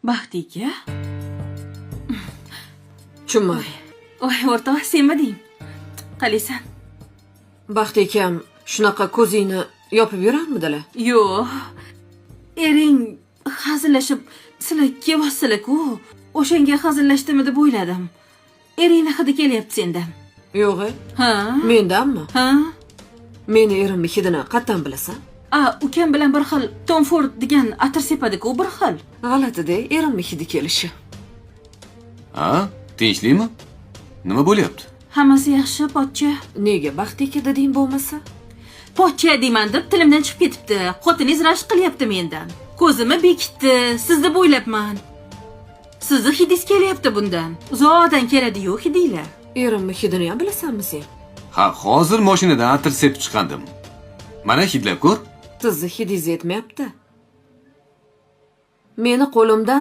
Baxti aka. Tushunmadim. Voy, o'rtoq, senmiding? Qalaysan? Baxti akam shunaqa ko'zingni yopib yurarmidilar? Yo'q. Ering hazillashib sizlar kelyapsizlar-ku. O'shanga hazillashdimi deb o'yladim. Eringni hidi kelyapti sendan. Yo'q. Ha? Mendanmi? Ha? Meni erimni hidini qayerdan bilasan? Ukam bilan bir xil Tom Ford degan atir sepadi-ku, bir xil. G'alati-da, erimni hidi kelishi. Ha? Tinchlikmi? Nima bo'lyapti? Hammasi yaxshi, pochcha. Nega Baxti aka deding bo'lmasa? Pochcha deyman deb tilimdan chiqib ketibdi. Xotiningiz rashk qilyapti mendan. Ko'zimni bekitdi, sizni bo'ylabman. Sizni hidingiz kelyapti bundan. Uzoqdan keladi-yu hidinglar. Erimni hidini ham bilasanmi sen? Ha, hozir mashinadan atir sepib chiqandim. Mana hidlab ko'r. Sizni hidingiz yetmayapti. Meni qo'limdan